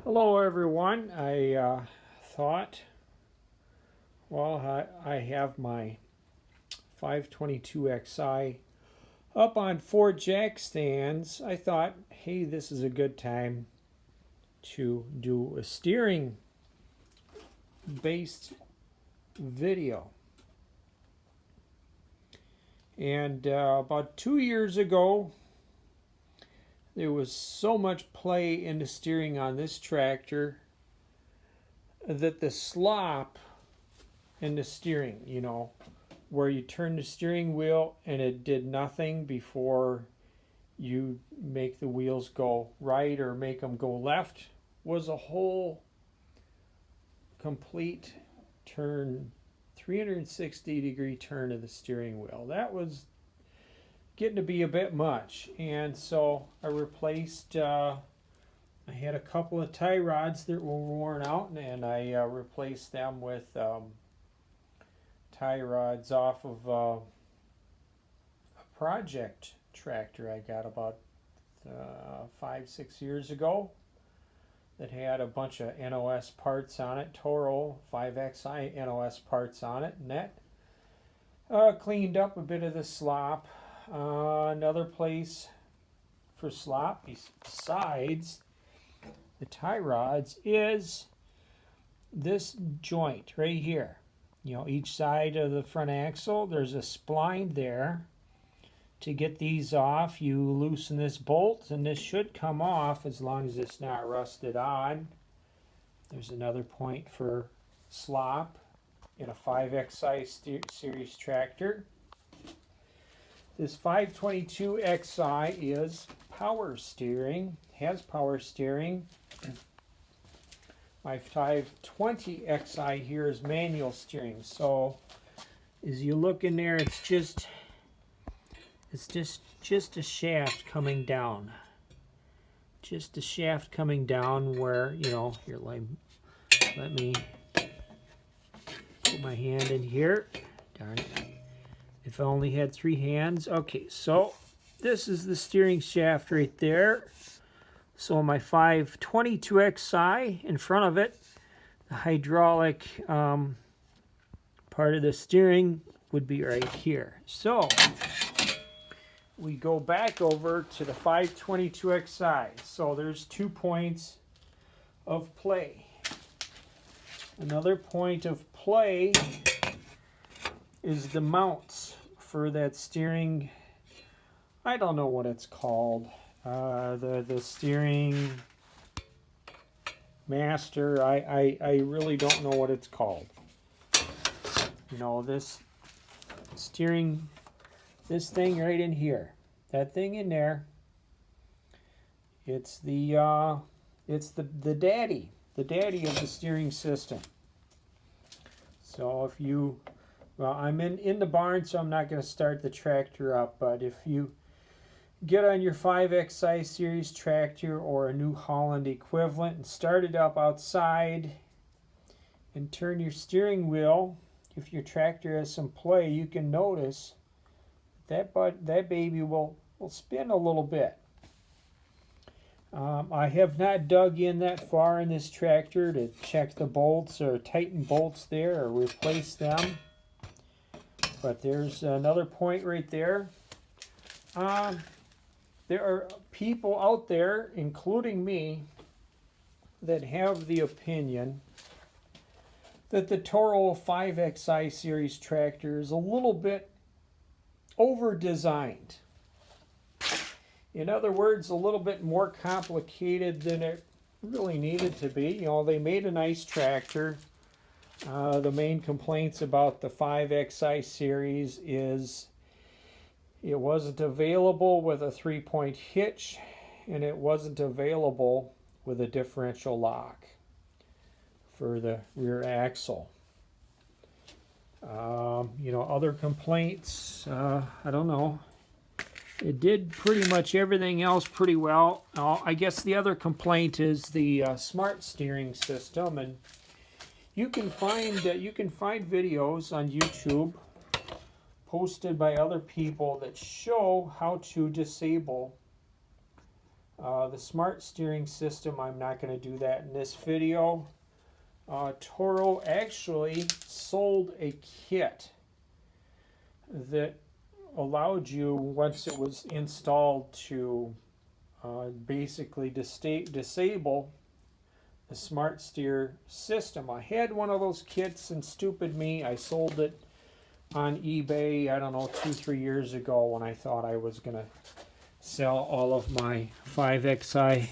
Hello everyone. I thought, well, I have my 522xi up on 4 jack stands. I thought, hey, this is a good time to do a steering based video. And about 2 years ago, there was so much play in the steering on this tractor that the slop in the steering, where you turn the steering wheel and it did nothing before you make the wheels go right or make them go left, was a whole complete turn, 360-degree turn of the steering wheel. That was getting to be a bit much, and so I replaced I had a couple of tie rods that were worn out, and I replaced them with tie rods off of a project tractor I got about 5-6 years ago that had a bunch of NOS parts on it, Toro 522xi NOS parts on it, and that cleaned up a bit of the slop. Another place for slop besides the tie rods is this joint right here. Each side of the front axle, there's a spline there. To get these off, you loosen this bolt, and this should come off as long as it's not rusted on. There's another point for slop in a 5xi series tractor. This 522xi is power steering, has power steering. My 520xi here is manual steering. So as you look in there, it's just a shaft coming down. Just a shaft coming down where, here, let me put my hand in here. Darn it. If I only had 3 hands. Okay, so this is the steering shaft right there. So my 522xi, in front of it, the hydraulic part of the steering would be right here. So we go back over to the 522xi. So there's 2 points of play. Another point of play is the mounts for that steering. I don't know what it's called. The steering master. I really don't know what it's called. This steering, this thing right in here, that thing in there. It's the daddy of the steering system. So if you, well, I'm in the barn, so I'm not going to start the tractor up, but if you get on your 5xi series tractor or a New Holland equivalent and start it up outside and turn your steering wheel, if your tractor has some play, you can notice that baby will spin a little bit. I have not dug in that far in this tractor to check the bolts or tighten bolts there or replace them. But there's another point right there. There are people out there, including me, that have the opinion that the Toro 5xi series tractor is a little bit over-designed. In other words, a little bit more complicated than it really needed to be. They made a nice tractor. The main complaints about the 5xi series is it wasn't available with a 3-point hitch, and it wasn't available with a differential lock for the rear axle. Other complaints, I don't know. It did pretty much everything else pretty well. I guess the other complaint is the smart steering system, and you can find videos on YouTube posted by other people that show how to disable The smart steering system, I'm not going to do that in this video. Toro actually sold a kit that allowed you, once it was installed, to basically disable the smart steer system. I had one of those kits, and stupid me, I sold it on eBay, I don't know, 2-3 years ago, when I thought I was going to sell all of my 5xi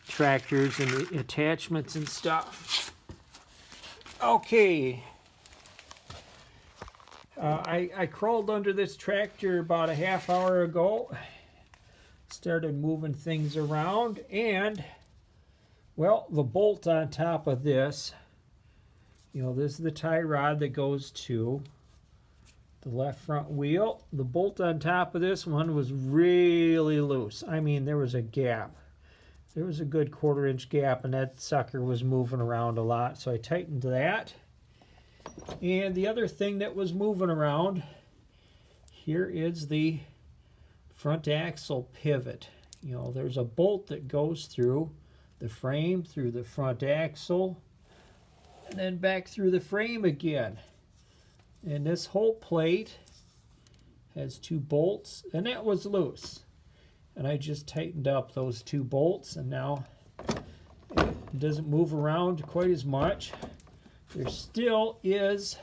tractors and the attachments and stuff. Okay. I crawled under this tractor about a half hour ago. Started moving things around, and well, the bolt on top of this, this is the tie rod that goes to the left front wheel. The bolt on top of this one was really loose. I mean, there was a gap. There was a good 1/4 inch gap, and that sucker was moving around a lot, so I tightened that. And the other thing that was moving around, here is the front axle pivot. There's a bolt that goes through the frame, through the front axle, and then back through the frame again. And this whole plate has 2 bolts, and that was loose. And I just tightened up those 2 bolts, and now it doesn't move around quite as much. There still is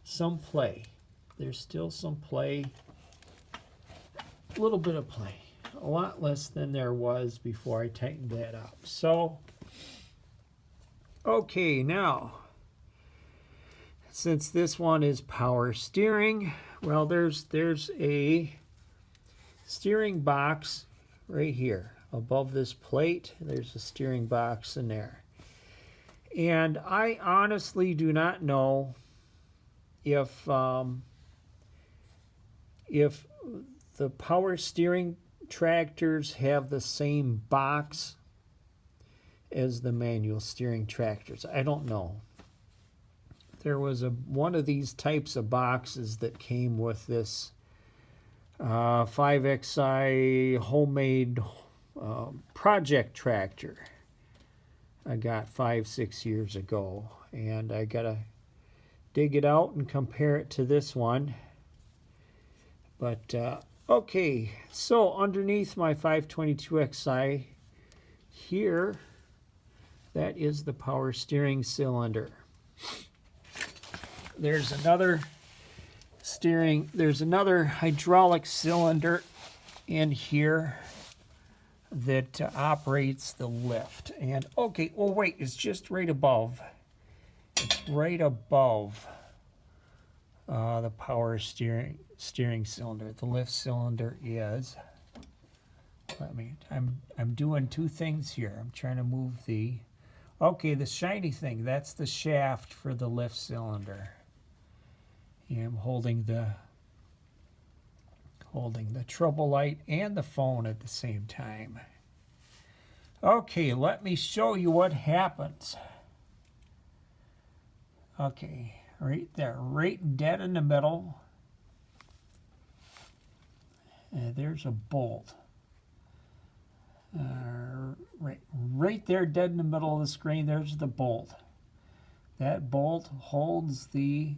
some play. There's still some play, a little bit of play. A lot less than there was before I tightened that up. So, okay, now, since this one is power steering, well, there's a steering box right here above this plate. There's a steering box in there. And I honestly do not know if the power steering tractors have the same box as the manual steering tractors. I don't know. There was one of these types of boxes that came with this 5xi homemade project tractor I got 5-6 years ago, and I gotta dig it out and compare it to this one. But okay, so underneath my 522xi here, that is the power steering cylinder. There's another hydraulic cylinder in here that operates the lift. And okay, well wait, it's just right above. It's right above the power steering cylinder. The lift cylinder is. I'm doing 2 things here. I'm trying to move the. Okay, the shiny thing. That's the shaft for the lift cylinder. And I'm holding the trouble light and the phone at the same time. Okay, let me show you what happens. Okay, right there, right dead in the middle. There's a bolt. Right there, dead in the middle of the screen, there's the bolt. That bolt holds the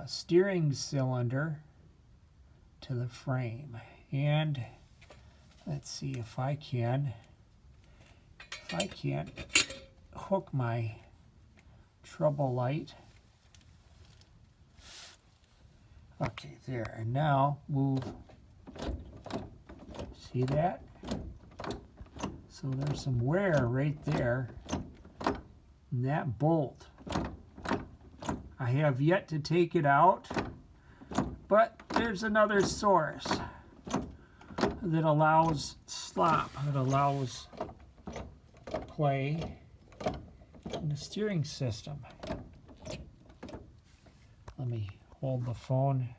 steering cylinder to the frame. And let's see if I can't hook my trouble light. Okay, there. And now move. See that? So there's some wear right there. And that bolt, I have yet to take it out, but there's another source that allows slop, that allows play in the steering system. Let me hold the phone.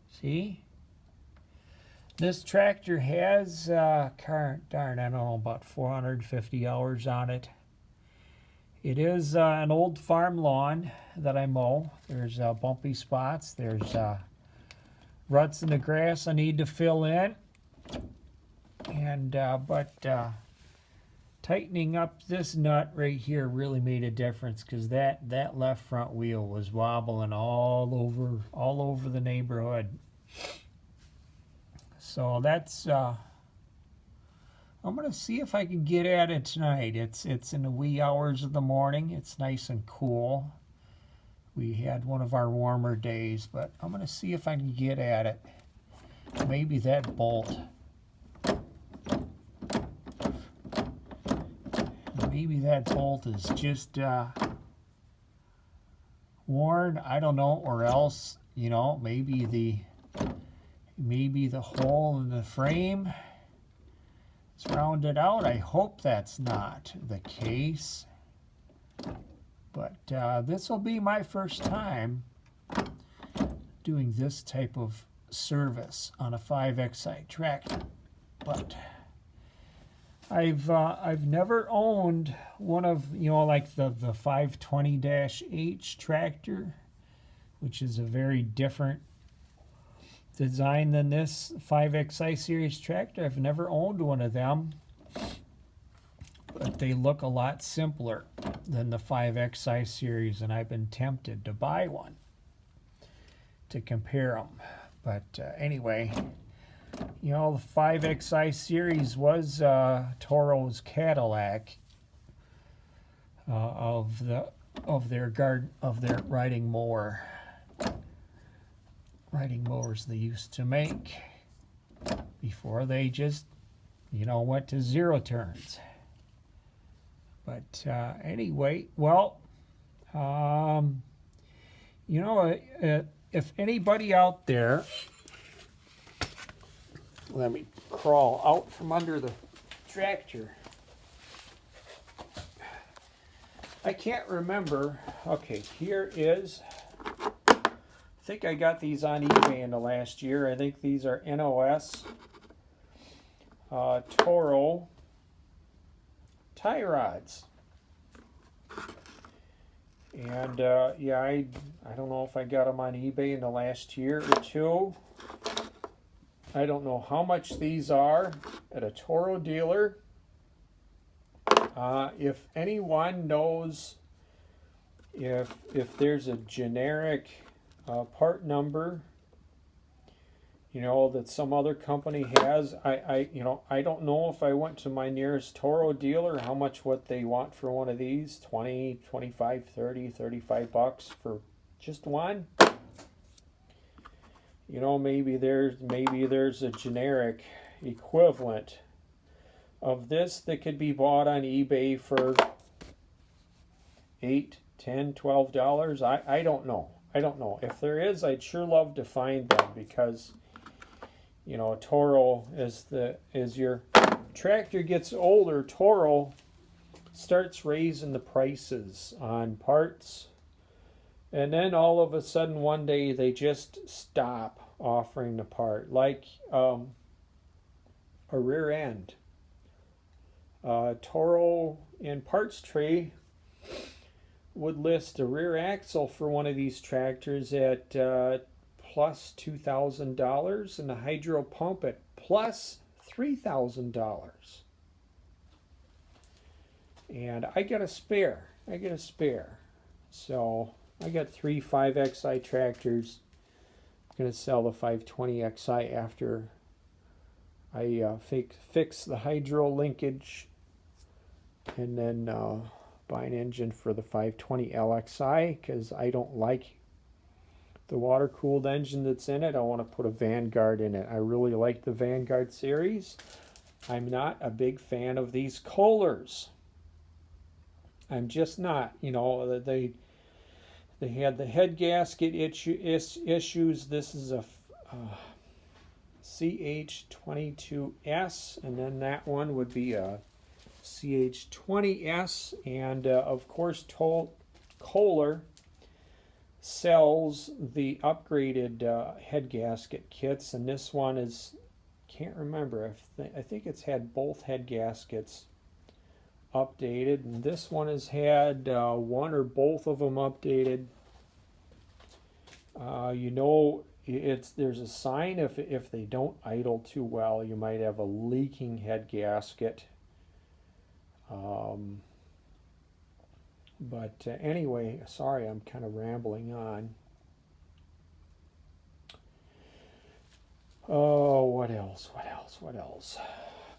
See? This tractor has, I don't know, about 450 hours on it. It is an old farm lawn that I mow. There's bumpy spots. There's ruts in the grass I need to fill in. And but tightening up this nut right here really made a difference, because that left front wheel was wobbling all over the neighborhood. So that's I'm gonna see if I can get at it tonight. It's in the wee hours of the morning. It's nice and cool. We had one of our warmer days, but I'm gonna see if I can get at it. Maybe that bolt. Maybe that bolt is just worn. I don't know, or else, you know, maybe the hole in the frame is rounded out. I hope that's not the case. But this will be my first time doing this type of service on a 5xi tractor. But I've never owned one of, you know, like the 522xi tractor, which is a very different design than this 5xi series tractor. I've never owned one of them, but they look a lot simpler than the 5xi series, and I've been tempted to buy one to compare them. But anyway, you know, the 5xi series was Toro's Cadillac of their riding mowers they used to make before they just, you know, went to zero turns. But anyway, well, you know, if anybody out there, let me crawl out from under the tractor. I can't remember. Okay, here is, I think I got these on eBay in the last year. I think these are NOS Toro tie rods. And yeah, I don't know if I got them on eBay in the last year or two. I don't know how much these are at a Toro dealer. If anyone knows if there's a generic part number, you know, that some other company has, I don't know if I went to my nearest Toro dealer how much what they want for one of these, 20, 25, 30, 35 bucks for just one. You know, maybe there's a generic equivalent of this that could be bought on eBay for $8, $10, $12. I don't know. I don't know. If there is, I'd sure love to find them, because, you know, Toro, as your tractor gets older, Toro starts raising the prices on parts. And then all of a sudden one day they just stop offering the part, like a rear end. Toro in Parts Tree would list a rear axle for one of these tractors at plus $2,000 and a hydro pump at plus $3,000. And I got a spare. So I got 3 5xi tractors. I'm going to sell the 520xi after I fix the hydro linkage, and then buy an engine for the 520 LXi, because I don't like the water-cooled engine that's in it. I want to put a Vanguard in it. I really like the Vanguard series. I'm not a big fan of these Kohlers. I'm just not. You know, they had the head gasket issues. This is a CH22S, and then that one would be a CH20S, and of course Kohler sells the upgraded head gasket kits, and this one is, can't remember, I think it's had both head gaskets updated, and this one has had one or both of them updated. You know, there's a sign if they don't idle too well, you might have a leaking head gasket. But anyway, sorry, I'm kind of rambling on. Oh, what else?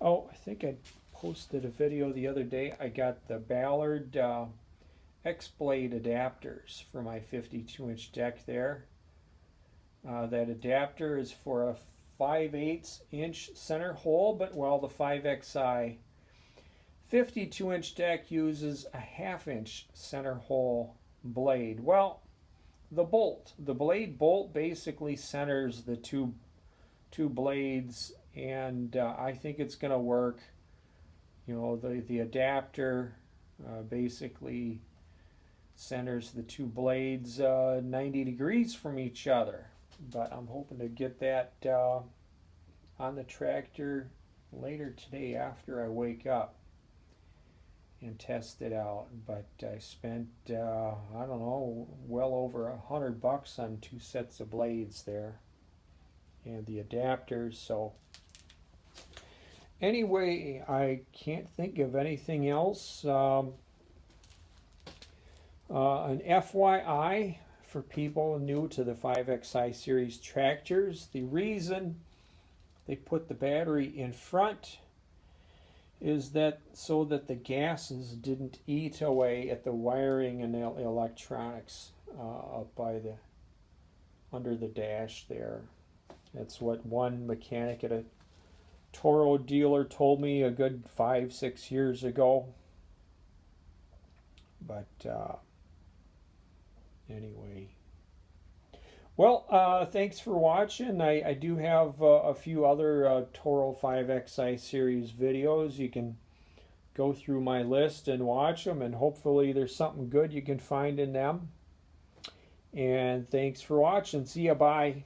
Oh, I think I posted a video the other day. I got the Ballard X-Blade adapters for my 52-inch deck there. That adapter is for a 5/8 inch center hole, but while the 5xi 52-inch deck uses a 1/2 inch center hole blade. Well, the blade bolt basically centers the two blades, and I think it's going to work. You know, the adapter basically centers the two blades 90 degrees from each other. But I'm hoping to get that on the tractor later today after I wake up and test it out. But I spent I don't know, well over $100 on 2 sets of blades there and the adapters. So anyway, I can't think of anything else. An FYI for people new to the 5xi series tractors, the reason they put the battery in front is that so that the gases didn't eat away at the wiring and the electronics up by the under the dash there. That's what one mechanic at a Toro dealer told me a good 5-6 years ago. But anyway, well, thanks for watching. I do have a few other Toro 5xi series videos. You can go through my list and watch them, and hopefully there's something good you can find in them. And thanks for watching. See ya. Bye.